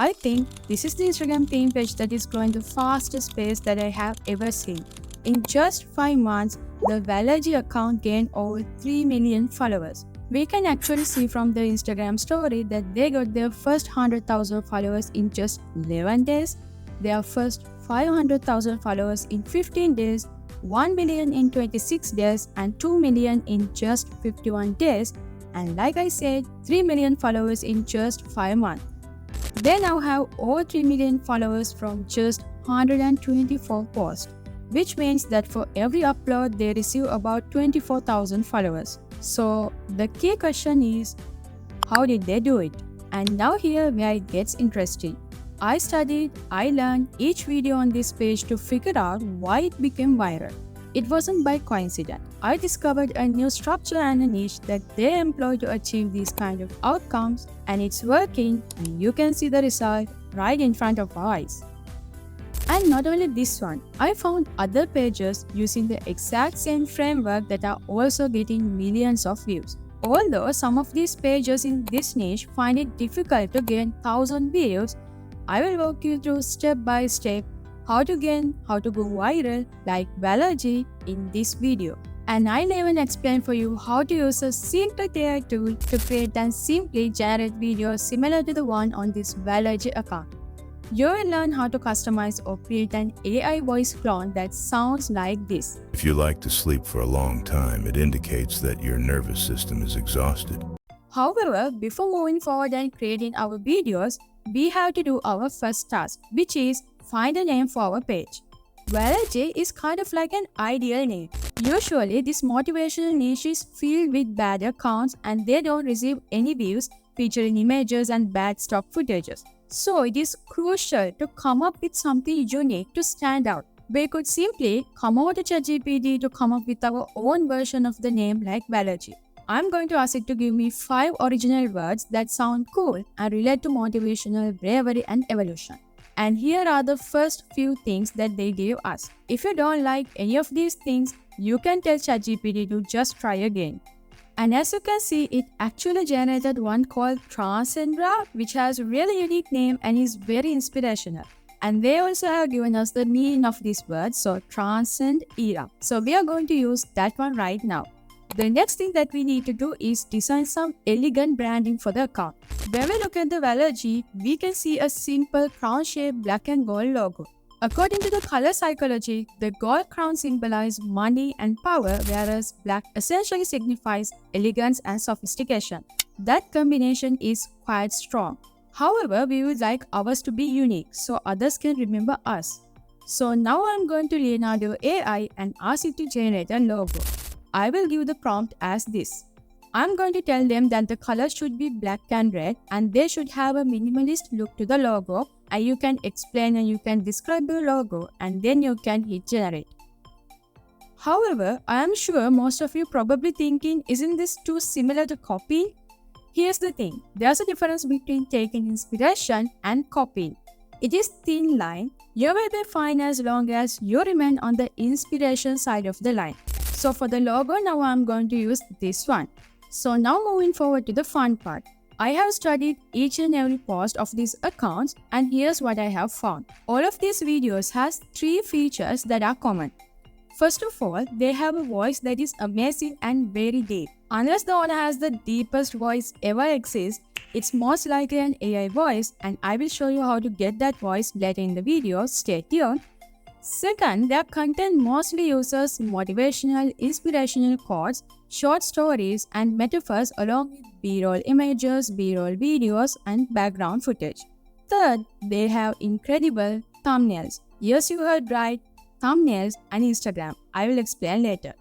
I think this is the Instagram theme page that is growing the fastest pace that I have ever seen. In just 5 months, the Valaji account gained over 3 million followers. We can actually see from the Instagram story that they got their first 100,000 followers in just 11 days, their first 500,000 followers in 15 days, 1 million in 26 days, and 2 million in just 51 days, and like I said, 3 million followers in just 5 months. They now have over 3 million followers from just 124 posts, which means that for every upload they receive about 24,000 followers. So the key question is, how did they do it? And now here where it gets interesting. I studied, I learned each video on this page to figure out why it became viral. It wasn't by coincidence. I discovered a new structure and a niche that they employ to achieve these kind of outcomes, and it's working, and you can see the result right in front of our eyes. And not only this one, I found other pages using the exact same framework that are also getting millions of views. Although some of these pages in this niche find it difficult to gain 1,000 views, I will walk you through step by step how to go viral like Valaji in this video. And I'll even explain for you how to use a secret AI tool to create and simply generate videos similar to the one on this Valaji account. You will learn how to customize or create an AI voice clone that sounds like this. If you like to sleep for a long time, it indicates that your nervous system is exhausted. However, before moving forward and creating our videos, we have to do our first task, which is find a name for our page. Valaji is kind of like an ideal name. Usually, this motivational niche is filled with bad accounts and they don't receive any views featuring images and bad stock footages. So it is crucial to come up with something unique to stand out. We could simply come over to ChatGPT to come up with our own version of the name like Valaji. I'm going to ask it to give me 5 original words that sound cool and relate to motivational, bravery, and evolution. And here are the first few things that they gave us. If you don't like any of these things, you can tell ChatGPT to just try again. And as you can see, it actually generated one called Transcendra, which has a really unique name and is very inspirational. And they also have given us the meaning of this word, so transcend era. So we are going to use that one right now. The next thing that we need to do is design some elegant branding for the account. When we look at the Valaji, we can see a simple crown-shaped black and gold logo. According to the color psychology, the gold crown symbolizes money and power, whereas black essentially signifies elegance and sophistication. That combination is quite strong. However, we would like ours to be unique so others can remember us. So now I'm going to Leonardo AI and ask it to generate a logo. I will give the prompt as this. I'm going to tell them that the colors should be black and red and they should have a minimalist look to the logo, and you can explain and you can describe the logo and then you can hit generate. However, I am sure most of you probably thinking, isn't this too similar to copying? Here's the thing, there's a difference between taking inspiration and copying. It is thin line. You will be fine as long as you remain on the inspiration side of the line. So for the logo, now I'm going to use this one. So now moving forward to the fun part. I have studied each and every post of these accounts and here's what I have found. All of these videos has 3 features that are common. First of all, they have a voice that is amazing and very deep. Unless the owner has the deepest voice ever exists, it's most likely an AI voice, and I will show you how to get that voice later in the video. Stay tuned. Second, their content mostly uses motivational, inspirational quotes, short stories, and metaphors along with B-roll images, B-roll videos, and background footage. Third, they have incredible thumbnails. Yes, you heard right, thumbnails and Instagram. I will explain later.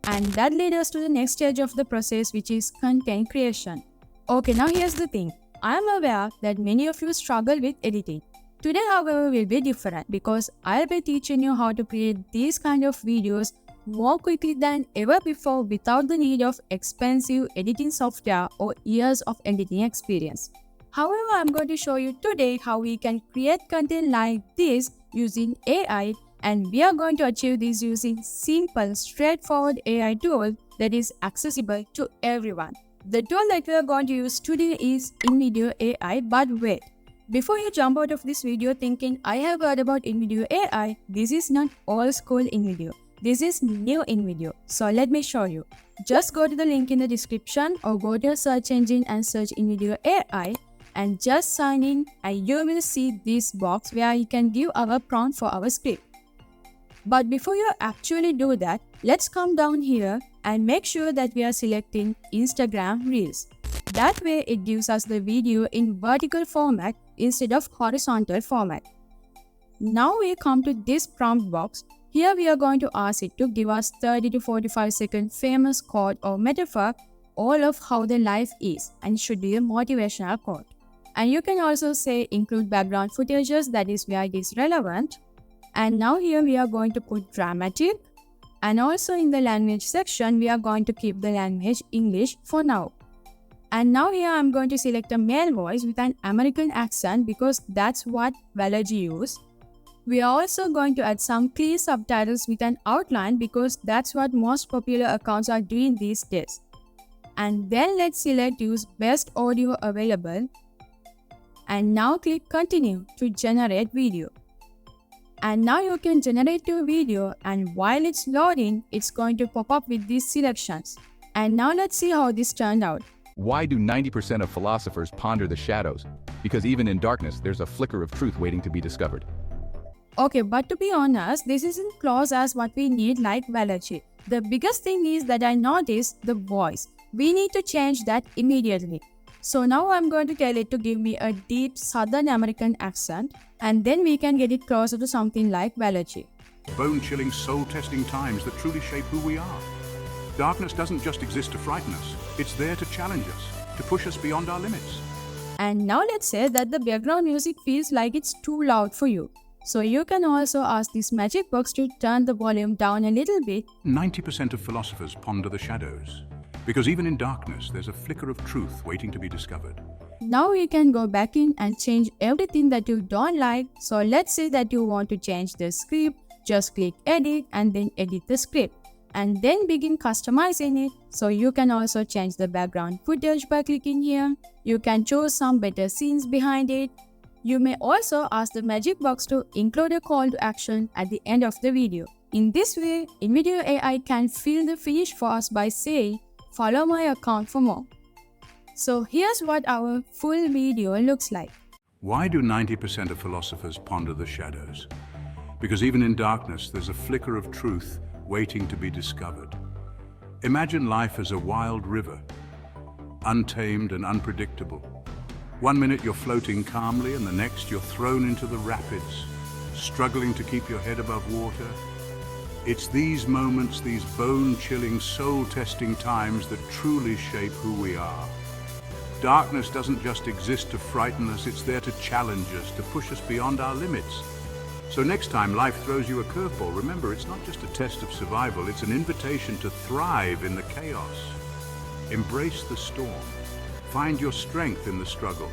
And that leads us to the next stage of the process, which is content creation. Okay, now here's the thing. I am aware that many of you struggle with editing. Today, however, will be different because I'll be teaching you how to create these kind of videos more quickly than ever before without the need of expensive editing software or years of editing experience. However, I'm going to show you today how we can create content like this using AI, and we are going to achieve this using simple, straightforward AI tool that is accessible to everyone. The tool that we are going to use today is InVideo AI, but wait. Before you jump out of this video thinking I have heard about InVideo AI, this is not old school InVideo. This is new InVideo. So let me show you. Just go to the link in the description or go to your search engine and search InVideo AI and just sign in, and you will see this box where you can give our prompt for our script. But before you actually do that, let's come down here and make sure that we are selecting Instagram Reels. That way it gives us the video in vertical format instead of horizontal format. Now we come to this prompt box. Here we are going to ask it to give us 30 to 45 second famous quote or metaphor, all of how the life is, and it should be a motivational quote. And you can also say include background footages, that is where it is relevant. And now here we are going to put dramatic, and also in the language section we are going to keep the language English for now. And now here I'm going to select a male voice with an American accent because that's what Valogy used. We are also going to add some clear subtitles with an outline because that's what most popular accounts are doing these days. And then let's select use best audio available. And now click continue to generate video. And now you can generate your video, and while it's loading, it's going to pop up with these selections. And now let's see how this turned out. Why do 90% of philosophers ponder the shadows? Because even in darkness, there's a flicker of truth waiting to be discovered. Okay, but to be honest, this isn't close as what we need like Valogy. The biggest thing is that I noticed the voice. We need to change that immediately. So now I'm going to tell it to give me a deep Southern American accent, and then we can get it closer to something like Valogy. Bone-chilling, soul-testing times that truly shape who we are. Darkness doesn't just exist to frighten us. It's there to challenge us, to push us beyond our limits. And now let's say that the background music feels like it's too loud for you. So you can also ask this magic box to turn the volume down a little bit. 90% of philosophers ponder the shadows. Because even in darkness, there's a flicker of truth waiting to be discovered. Now you can go back in and change everything that you don't like. So let's say that you want to change the script. Just click edit and then edit the script. And then begin customizing it. So you can also change the background footage by clicking here. You can choose some better scenes behind it. You may also ask the magic box to include a call to action at the end of the video. In this way, InVideo AI can fill the finish for us by saying, "Follow my account for more." So here's what our full video looks like. Why do 90% of philosophers ponder the shadows? Because even in darkness, there's a flicker of truth waiting to be discovered. Imagine life as a wild river, untamed and unpredictable. One minute you're floating calmly, and the next you're thrown into the rapids, struggling to keep your head above water. It's these moments, these bone-chilling, soul-testing times that truly shape who we are. Darkness doesn't just exist to frighten us, it's there to challenge us, to push us beyond our limits. So next time life throws you a curveball, remember it's not just a test of survival, it's an invitation to thrive in the chaos. Embrace the storm. Find your strength in the struggle.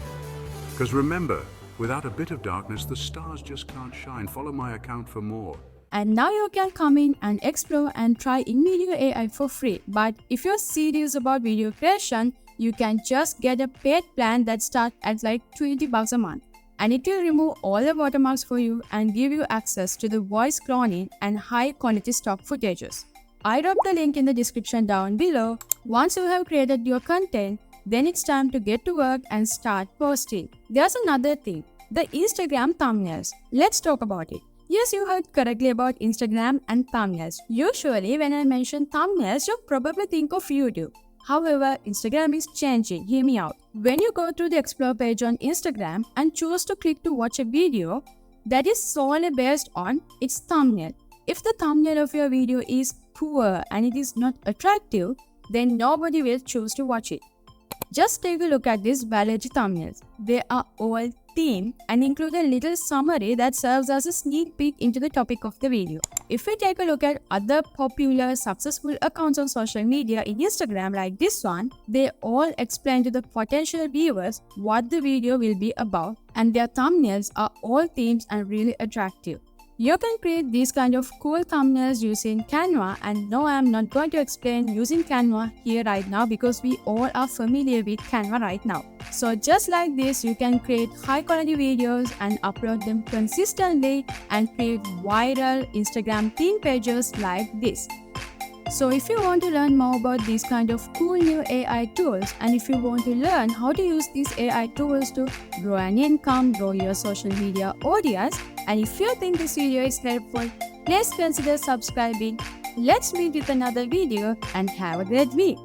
Because remember, without a bit of darkness, the stars just can't shine. Follow my account for more. And now you can come in and explore and try InVideo AI for free. But if you're serious about video creation, you can just get a paid plan that starts at like $20 a month. And it will remove all the watermarks for you and give you access to the voice cloning and high quality stock footages. I dropped the link in the description down below. Once you have created your content, then it's time to get to work and start posting. There's another thing, the Instagram thumbnails. Let's talk about it. Yes, you heard correctly about Instagram and thumbnails. Usually when I mention thumbnails, you probably think of YouTube. However, Instagram is changing. Hear me out. When you go to the Explore page on Instagram and choose to click to watch a video, that is solely based on its thumbnail. If the thumbnail of your video is poor and it is not attractive, then nobody will choose to watch it. Just take a look at these Valogy thumbnails. They are all themed and include a little summary that serves as a sneak peek into the topic of the video. If we take a look at other popular successful accounts on social media in Instagram like this one, they all explain to the potential viewers what the video will be about, and their thumbnails are all themed and really attractive. You can create these kind of cool thumbnails using Canva, and no, I am not going to explain using Canva here right now because we all are familiar with Canva right now. So just like this, you can create high quality videos and upload them consistently and create viral Instagram theme pages like this. So if you want to learn more about these kind of cool new AI tools, and if you want to learn how to use these AI tools to grow an income, grow your social media audience, and if you think this video is helpful, please consider subscribing. Let's meet with another video and have a great week.